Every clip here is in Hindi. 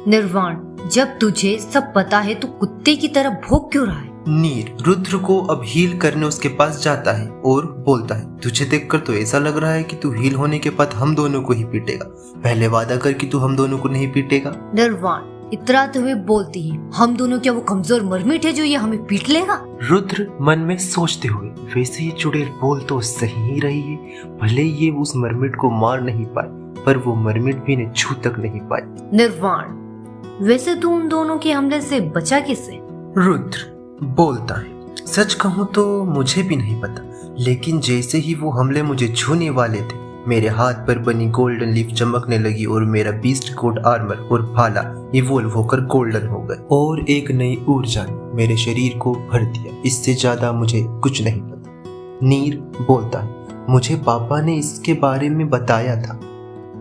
निर्वाण, जब तुझे सब पता है तो कुत्ते की तरह भौंक क्यों रहा है? नीर रुद्र को अब हील करने उसके पास जाता है और बोलता है, तुझे देखकर तो ऐसा लग रहा है कि तू हील होने के बाद हम दोनों को ही पीटेगा। पहले वादा कर कि तू हम दोनों को नहीं पीटेगा। निर्वाण इतराते हुए बोलती है, हम दोनों क्या वो कमजोर मरमिट है जो ये हमें पीट लेगा? रुद्र मन में सोचते हुए, वैसे ये चुड़ैल बोल तो सही ही रही है। भले ये उस मरमिट को मार नहीं पाए पर वो मरमिट भी इन्हें छू तक नहीं पाई। निर्वाण, वैसे तू उन दोनों के हमले से बचा कैसे? रुद्र बोलता है, सच कहूँ तो मुझे भी नहीं पता, लेकिन जैसे ही वो हमले मुझे छूने वाले थे मेरे हाथ पर बनी गोल्डन लीफ चमकने लगी और मेरा बीस्ट कोड आर्मर और भाला इवोल्व होकर गोल्डन हो गए और एक नई ऊर्जा ने मेरे शरीर को भर दिया। इससे ज्यादा मुझे कुछ नहीं पता। नीर बोलता है, मुझे पापा ने इसके बारे में बताया था।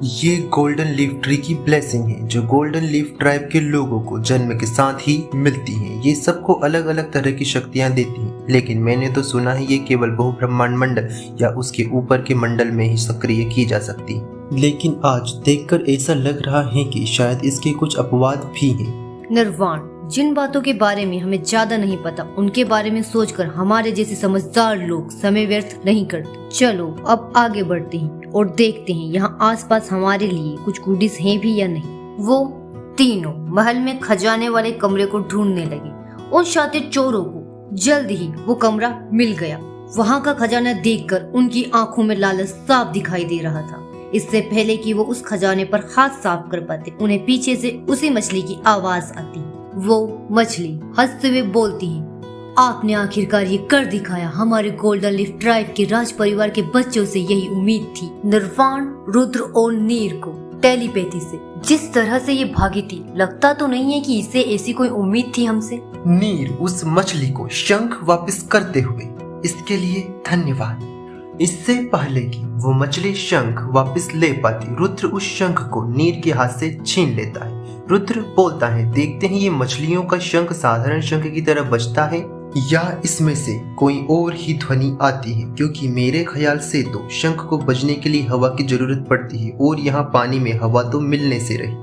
ये गोल्डन लीफ ट्री की ब्लेसिंग है जो गोल्डन लीफ ट्राइब के लोगों को जन्म के साथ ही मिलती है। ये सबको अलग अलग तरह की शक्तियां देती हैं, लेकिन मैंने तो सुना है ये केवल बहुब्रह्मांड मंडल या उसके ऊपर के मंडल में ही सक्रिय की जा सकती है। लेकिन आज देखकर ऐसा लग रहा है कि शायद इसके कुछ अपवाद भी हैं। निर्वाण, जिन बातों के बारे में हमें ज्यादा नहीं पता उनके बारे में सोचकर हमारे जैसे समझदार लोग समय व्यर्थ नहीं करते। चलो अब आगे बढ़ते हैं और देखते हैं यहाँ आसपास हमारे लिए कुछ गुडीज हैं भी या नहीं। वो तीनों महल में खजाने वाले कमरे को ढूंढने लगे। उन शातिर चोरों को जल्द ही वो कमरा मिल गया। वहाँ का खजाना देखकर उनकी आंखों में लालच साफ दिखाई दे रहा था। इससे पहले कि वो उस खजाने पर हाथ साफ कर पाते उन्हें पीछे से उसी मछली की आवाज आती। वो मछली हंसते हुए बोलती है, आपने आखिरकार ये कर दिखाया। हमारे गोल्डन लीफ ट्राइब के राज परिवार के बच्चों से यही उम्मीद थी। निर्वाण, रुद्र और नीर को टेलीपैथी से जिस तरह से ये भागी थी, लगता तो नहीं है कि इसे ऐसी कोई उम्मीद थी हमसे। नीर उस मछली को शंख वापस करते हुए, इसके लिए धन्यवाद। इससे पहले कि वो मछली शंख वापस ले पाती, रुद्र उस शंख को नीर के हाथ से छीन लेता है। रुद्र बोलता है, देखते हैं ये मछलियों का शंख साधारण शंख की तरह बजता है या इसमें से कोई और ही ध्वनि आती है, क्योंकि मेरे ख्याल से तो शंख को बजने के लिए हवा की जरूरत पड़ती है और यहाँ पानी में हवा तो मिलने से रही,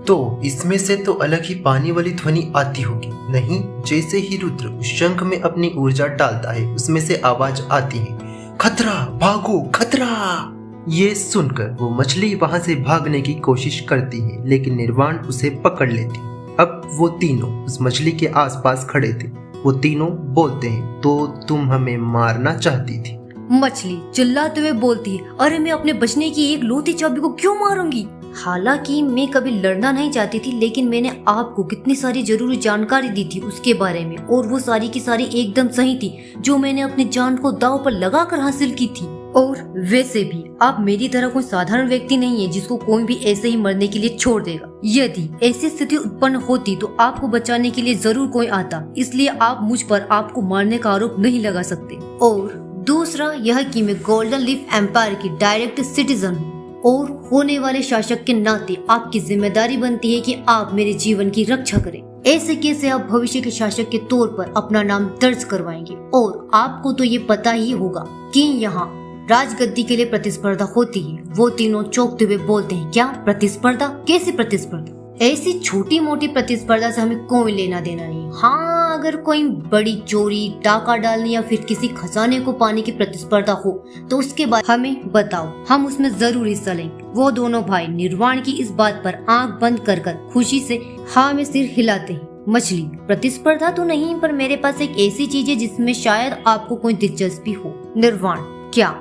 तो इसमें से तो अलग ही पानी वाली ध्वनि आती होगी। नहीं, जैसे ही रुद्र उस शंख में अपनी ऊर्जा डालता है उसमें से आवाज आती है, खतरा, भागो खतरा। ये सुनकर वो मछली वहां से भागने की कोशिश करती है, लेकिन निर्वाण उसे पकड़ लेती। अब वो तीनों उस मछली के आसपास खड़े थे। वो तीनों बोलते हैं, तो तुम हमें मारना चाहती थी? मछली चिल्लाते हुए बोलती है, अरे मैं अपने बचने की एक लौती चाबी को क्यों मारूंगी? हालांकि मैं कभी लड़ना नहीं चाहती थी, लेकिन मैंने आपको कितनी सारी जरूरी जानकारी दी थी उसके बारे में और वो सारी की सारी एकदम सही थी, जो मैंने अपनी जान को दांव पर लगाकर हासिल की थी। और वैसे भी आप मेरी तरह कोई साधारण व्यक्ति नहीं है जिसको कोई भी ऐसे ही मरने के लिए छोड़ देगा। यदि ऐसी स्थिति उत्पन्न होती तो आपको बचाने के लिए जरूर कोई आता, इसलिए आप मुझ पर आपको मारने का आरोप नहीं लगा सकते। और दूसरा यह कि मैं गोल्डन लीफ एम्पायर की डायरेक्ट सिटीजन हूँ और होने वाले शासक के नाते आपकी जिम्मेदारी बनती है कि आप मेरे जीवन की रक्षा करें। ऐसे कैसे आप भविष्य के शासक के तौर पर अपना नाम दर्ज करवाएंगे? और आपको तो ये पता ही होगा कि यहाँ राजगद्दी के लिए प्रतिस्पर्धा होती है। वो तीनों चौंकते हुए बोलते हैं, क्या प्रतिस्पर्धा? कैसी प्रतिस्पर्धा? ऐसी छोटी मोटी प्रतिस्पर्धा से हमें कोई लेना देना नहीं। हाँ, अगर कोई बड़ी चोरी, डाका डालने या फिर किसी खजाने को पाने की प्रतिस्पर्धा हो तो उसके बाद हमें बताओ, हम उसमें जरूर हिस्सा लेंगे। वो दोनों भाई निर्वाण की इस बात पर आंख बंद कर खुशी से हाँ में सिर हिलाते हैं। मछली, प्रतिस्पर्धा तो नहीं, पर मेरे पास एक ऐसी चीज है जिसमें शायद आपको कोई दिलचस्पी हो। निर्वाण, क्या?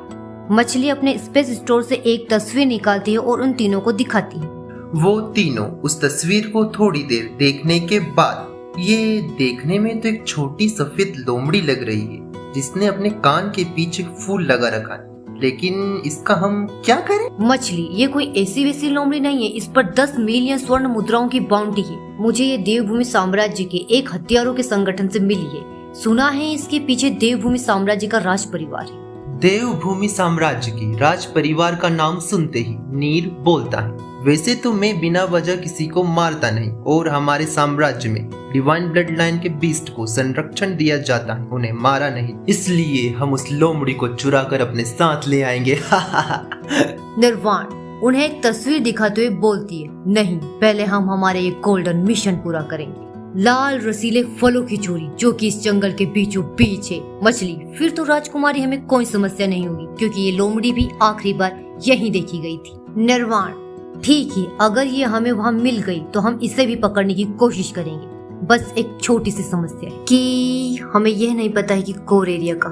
मछली अपने स्पेस स्टोर से एक तस्वीर निकालती है और उन तीनों को दिखाती है। वो तीनों उस तस्वीर को थोड़ी देर देखने के बाद, ये देखने में तो एक छोटी सफेद लोमड़ी लग रही है जिसने अपने कान के पीछे फूल लगा रखा है, लेकिन इसका हम क्या करें? मछली, ये कोई ऐसी वैसी लोमड़ी नहीं है, इस पर 10 मिलियन स्वर्ण मुद्राओं की बाउंटी है। मुझे ये देवभूमि साम्राज्य के एक हथियारों के संगठन से मिली है। सुना है इसके पीछे देवभूमि साम्राज्य का राज परिवार है। देवभूमि साम्राज्य के राज परिवार का नाम सुनते ही नीर बोलता है, वैसे तो मैं बिना वजह किसी को मारता नहीं और हमारे साम्राज्य में डिवाइन ब्लड लाइन के बीस्ट को संरक्षण दिया जाता है, उन्हें मारा नहीं, इसलिए हम उस लोमड़ी को चुरा कर अपने साथ ले आएंगे। निर्वाण, उन्हें एक तस्वीर दिखाते हुए बोलती है, नहीं, पहले हम हमारे ये गोल्डन मिशन पूरा करेंगे। लाल रसीले फलों की चोरी जो कि इस जंगल के बीचों बीच है। मछली, फिर तो राजकुमारी हमें कोई समस्या नहीं होगी क्योंकि ये लोमड़ी भी आखिरी बार यहीं देखी गई थी। निर्वाण, ठीक है, अगर ये हमें वहाँ मिल गई तो हम इसे भी पकड़ने की कोशिश करेंगे। बस एक छोटी सी समस्या है कि हमें यह नहीं पता है कि कोर एरिया का